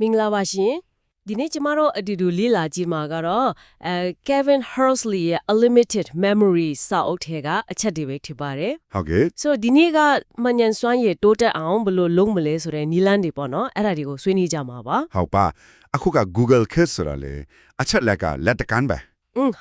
မင်္ဂလာပါရှင်ဒီနေ့ကျမတို့အတူတူလေ့လာကြည့်မှာကတော့ Kevin Hersley ရဲ့ Unlimited Memory စာအုပ်ထဲကအချက်တွေပဲဖြစ်ပါတယ်ဟုတ်ကဲ့ ဆိုတော့ဒီနေ့ကမှန်ဉဏ်စွမ်းရည်တိုးတက်အောင်ဘယ်လိုလုပ်မလဲဆိုတဲ့နည်းလမ်းတွေပေါ့နော်အဲ့ဒါတွေကိုဆွေးနွေးကြမှာပါဟုတ်ပါအခုက Google Kids ဆိုတာလေအချက်လက်ကလက်တကမ်းပဲ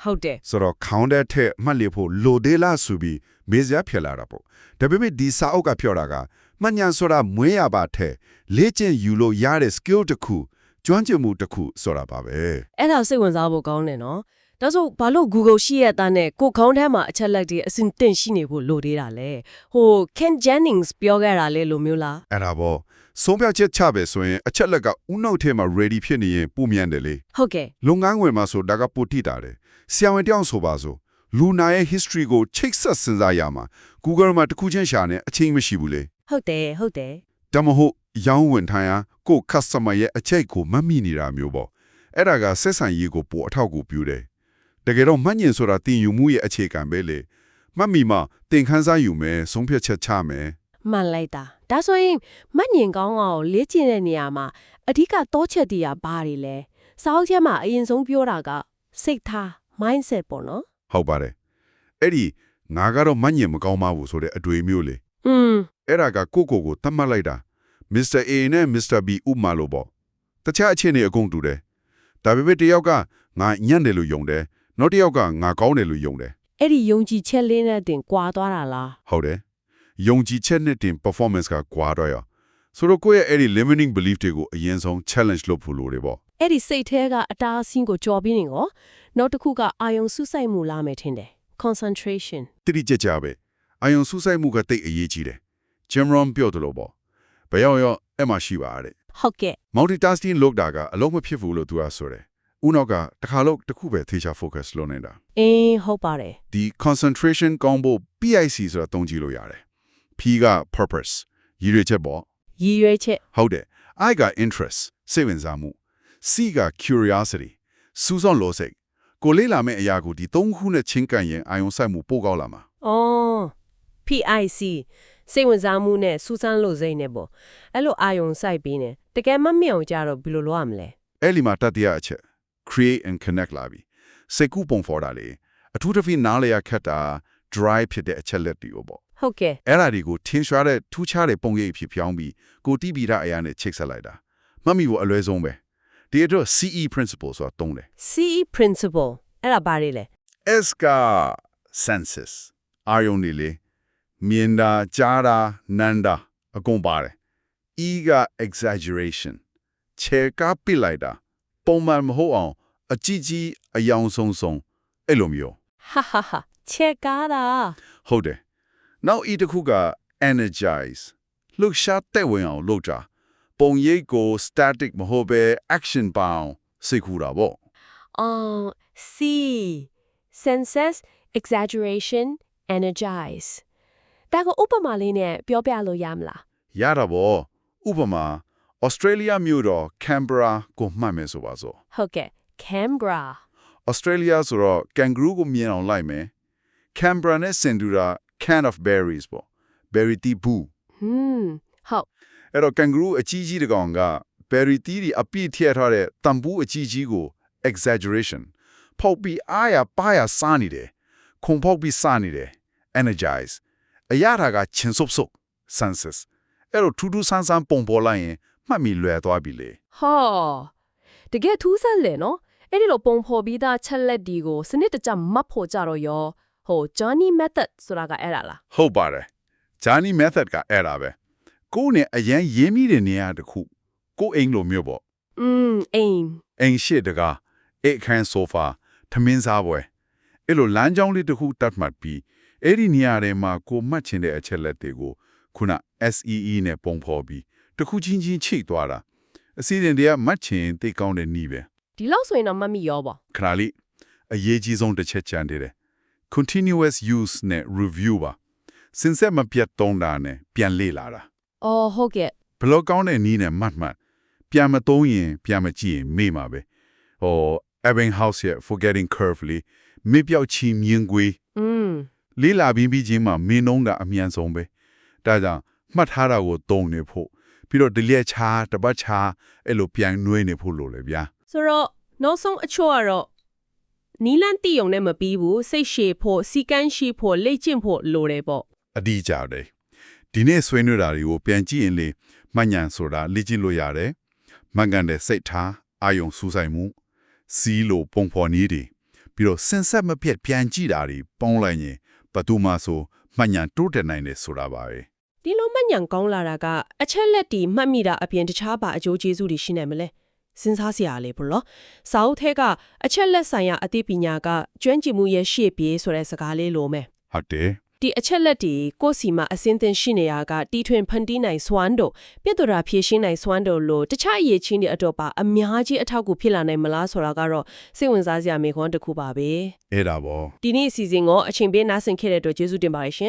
ဟုတ်တယ်ဆိုတော့ counter ထက်မှတ်လို့ဖို့လိုသေးလားဆိုပြီးမေးစရာဖြစ်လာတာပေါ့ဒါပေမဲ့ဒီစာအုပ်ကပြောတာကမှန်ဉဏ်ဆိုတာမွေးရပါတဲ့လေ့ကျင့်ယူလို့ရတဲ့ skill တစ်ခုကျွမ်းကျင်မှုတစ်ခုဆိုတာပါပဲအဲ့ဒါစိတ်ဝင်စားဖို့ကောင်းတယ်နော်ဒါဆိုဘာလို့ Google ရှိရတဲ့နဲ့ကိုခေါင်းထဲမှာအချက်လက်တွေအစင်တင်ရှိနေဖို့လိုသေးတာလဲဟို Ken Jennings ပြောခဲ့တာလေလိုမျိုးလားအဲ့ဒါပေါ့ဆုံးဖြတ်ချက်ချပဲဆိုရင်အချက်လက်ကဥနှုတ်ထဲမှာ ready ဖြစ်နေရင်ပုံမြန်တယ်လေဟုတ်ကဲ့လုပ်ငန်းဝင်မှာဆိုတာကပိုတိတာတယ်ဆရာဝန်တယောက်ဆိုပါစို့လူနာရဲ့ history ကိုချိတ်ဆက်စဉ်းစားရမှာ Google မှာတစ်ခုချင်းရှာနေအချိန်မရှိဘူးလေဟုတ်တယ်ဒါမှမဟုတ်ရောင်းဝင်ထိုင်ရာကို customer ရဲ့အချက်ကိုမမိနေတာမျိုးပေါ့အဲ့ဒါကဆက်ဆံရေးကိုပိုအထောက်အကူပြုတယ်တကယ်တော့မှတ်ဉဏ်ဆိုတာတင်ယူမှုရဲ့အခြေခံပဲလေမှတ်မိမှသင်ခန်းစားယူမယ်ဆုံးဖြတ်ချက်ချမယ်မှန်လိုက်တာဒါဆိုရင်မှတ်ဉဏ်ကောင်းအောင်လေ့ကျင့်တဲ့နေရာမှာအဓိကတော့ချက်တရားဘာတွေလဲစာအုပ်ထဲမှာအရင်ဆုံးပြောတာကစိတ်ထား mindset ပေါ့နော်ဟုတ်ပါတယ်အဲ့ဒီငါကတော့မှတ်ဉဏ်မကောင်းပါဘူးဆိုတဲ့အတွေ့မျိုးလေအဲ့ဒါကကိုသတ်မှတ်လိုက်တာ Mr. A နဲ့ Mr. B ဥမာလို့ပေါ့တခြားအခြေအနေအကုန်တူတယ်ဒါပေမဲ့တယောက်ကငါညံ့တယ်လို့ယုံတယ်နောက်တစ်ယောက်ကငါကောင်းတယ်လို့ယုံတယ်အဲ့ဒီယုံကြည်ချက်လေးနဲ့တင်ကွာသွားတာလားဟုတ်တယ်ယုံကြည်ချက်နဲ့တင် performance ကကွာတော့ရဆိုတော့ကိုယ့်ရဲ့အဲ့ဒီ limiting belief တွေကိုအရင်ဆုံး challenge လုပ်ဖို့လိုတယ်ပေါ့အဲ့ဒီစိတ်ထဲကအတားအဆီးကိုကြော်ပြီးနေကောနောက်တစ်ခုကအာယုံစုစိုက်မှုလာမယ်ထင်တယ် concentration တိကျကြပဲအာယုံစုစိုက်မှုကတိတ်အရေးကြီးတယ် Jim Rohn ပြောတယ်လို့ပေါ့ဘယ်ရောက်အဲ့မှာရှိပါတဲ့ဟုတ်ကဲ့ multitasking လုပ်တာကအလုံးမဖြစ်ဘူးလို့သူကဆိုတယ်ဦးနောက်ကတစ်ခါလို့တစ်ခုပဲသေချာ focus လုပ်နေတာဟုတ်ပါတယ်ဒီ concentration ကောင်းဖို့ PIC ဆိုတာသုံးကြည့်လို့ရတယ် P က purpose ရည်ရွယ်ချက်ပေါ့ရည်ရွယ်ချက်ဟုတ်တယ် I က interest စိတ်ဝင်စားမှု C က curiosity စူးစောင့်လိုစိတ်ကိုလေးလာမယ့်အရာကိုဒီသုံးခုနဲ့ချင်းကန်ရင်အာယုံစိုက်မှုပိုကောက်လာမှာPIC စိတ်ဝင်စားမှုနဲ့စူးစမ်းလို့စိတ်နဲ့ပေါ့အဲ့လိုအာယုံစိုက်ပြီးနေတကယ်မမြင်အောင်ကြတော့ဘယ်လိုလုပ်ရမလဲအဲ့ဒီမှာတတိယအချက် create and connect လာပြီစိတ်ကူးပုံဖော်တာလေအထူးသဖြင့်နားလည်ရခက်တာ drive ဖြစ်တဲ့အချက်လက်တွေကိုပေါ့ဟုတ်ကဲ့အဲ့ဒါတွေကိုထင်ရှားတဲ့ထူးခြားတဲ့ပုံရိပ်ဖြစ်ပြောင်းပြီးကိုတိပိတာအရာနဲ့ချိတ်ဆက်လိုက်တာမှတ်မိဖို့အလွယ်ဆုံးပဲဒီအတွက် CE principle ဆိုတာသုံးတယ် CE principle အဲ့ဒါဘာတွေလဲ S က senses အာယုံတွေလေမြင်တာကြားတာနားတာအကုန်ပါတယ် E က exaggeration ချေကပိလိုက်တာပုံမှန်မဟုတ်အောင်အကြည့်ကြီးအယောင်ဆုံးအဲ့လိုမျိုးဟာချေကားတာဟုတ်တယ်နောက် E တစ်ခုက energize လှုပ်ရှားတဲ့ဝင်အောင်လုပ်တာပုံရိပ်ကို static မဟုတ်ပဲ action ပေါင်းစိတ်ကူတာပေါ့C senses exaggeration energize ဒါကဥပမာလေးနဲ့ပြောပြလို့ရမလားရတာပေါ့ဥပမာ Australia မြို့တော် Canberra ကိုမှတ်မယ်ဆိုပါစို့ဟုတ်ကဲ့ Canberra Australia ဆိုတော့ kangaroo ကိုမြင်အောင်လိုက်မယ် Canberra နဲ့ဆင်တူတာ can of berries ပေါ့ berry တီးဘူးဟုတ်အဲ့တော့ kangaroo အကြီးကြီးတကောင်က berry တီးဒီအပြည့်ထည့်ထားတဲ့တံဘူးအကြီးကြီးကို exaggeration ဖောက်ပြီးအားရပါရစားနေတယ်ခုန်ဖောက်ပြီးစားနေတယ် energize အရာကချင်းစုပ်စုပ် senses အဲ့တော့ထူးထူးဆန်းဆန်းပုံပေါ်လိုက်ရင်မှတ်မိလွယ်သွားပြီလေတကယ်ထူးဆန်းလေနော်အဲ့ဒီလိုပုံဖော်ပြီးသားချက်လက်ဒီကိုစနစ်တကျမှတ်ဖို့ကြတော့ရောJohnny method ဆိုတာကအဲ့ဒါလားဟုတ်ပါတယ် Johnny method ကအဲ့ဒါပဲကိုယ်နဲ့အရင်ရင်းမိတဲ့နေရာတခုကိုအိမ်လိုမျိုးပေါ့အိမ်ရှိတကားအိတ်ခန်းဆိုဖာထမင်းစားပွဲအဲ့လိုလမ်းကြောင်းလေးတခုတတ်မှတ်ပြီးအဲ့ဒီနေရာတွေမှာကိုမှတ်ချင်တဲ့အချက်လက်တွေကိုခုန SEE နဲ့ပုံဖော်ပြီးတခုချင်းချင်းချိတ်သွားတာအစီအစဉ်တွေကမှတ်ချင်သိကောင်းတဲ့နည်းပဲဒီလောက်ဆိုရင်တော့မှတ်မိရောပေါ့ခဏလေးအရေးကြီးဆုံးတစ်ချက်ချန်တယ် continuous use နဲ့ review ပါစင်ဆက်မပြတ်သုံးတာနဲ့ပြန်လေ့လာတာဟုတ်ကဲ့ဘလော့ကောင်းတဲ့နည်းနဲ့မှတ်ပြန်မသုံးရင်ပြန်မကြည့်ရင်မေ့မှာပဲEbbinghaus ရဲ့ forgetting curve လေးမေ့ပြောက်ချီမြင်ကွေးလေးလာပြီးချင်းမှာမင်းနှုံးတာအမြန်ဆုံးပဲဒါကြောင့်မှတ်ထားတာကိုသုံးနေဖို့ ပြီးတော့ဒီလျက်ချာတပတ်ချာအဲ့လိုပြန်နှွေးနေဖို့လိုလေဗျာ ဆိုတော့နောက်ဆုံးအချို့ကတော့နီလန်တီယုံနဲ့မပြီးဘူးစိတ်ရှည်ဖို့စီကန်းရှိဖို့လေ့ကျင့်ဖို့လိုတယ်ပေါ့ အဒီကြတယ်ဒီနေ့ဆွေးနွေးတာတွေကိုပြန်ကြည့်ရင်လေမှတ်ဉာဏ်ဆိုတာလေ့ကျင့်လို့ရတယ်မှန်ကန်တဲ့စိတ်ထားအာယုံစူးစိုက်မှုစီးလို့ပုံဖော်နည်းတွေပြီးတော့စင်ဆက်မပြတ်ပြန်ကြည့်တာတွေပေါင်းလိုက်ရင်ဘသူမှဆိုမှတ်ဉာဏ်တိုးတက်နိုင်တယ်ဆိုတာပါပဲ ဒီလိုမှတ်ဉာဏ်ကောင်းလာတာကအချက်လက်တီမှတ်မိတာအပြင်တခြားပါအကျိုးကျေးဇူးတွေရှိနိုင်မလဲစဉ်းစားစရာလေးပေါ့နော်စာအုပ်ထဲကအချက်လက်ဆိုင်ရာအသိပညာကကျွမ်းကျင်မှုရဲ့ရှေ့ပြေးဆိုတဲ့စကားလေးလိုမယ် ဟုတ်တယ် ဒီအချက်လက်တွေကိုယ်စီမှာအစင်းသင်ရှိနေရကတီထွင်ဖန်တီးနိုင်စွမ်းတို့ပြည့်တော်တာဖြည့်ရှင်းနိုင်စွမ်းတို့လို့တခြားအရေးချင်းတွေအတော့ပါအများကြီးအထောက်အကူဖြစ်လာနိုင်မလားဆိုတာကတော့စိတ်ဝင်စားစရာမေးခွန်းတစ်ခုပါပဲ အဲ့ဒါပေါ့ ဒီနေ့အစီအစဉ်ကိုအချိန်ပေးနားဆင်ခဲ့တဲ့အတွက်ကျေးဇူးတင်ပါတယ်ရှင်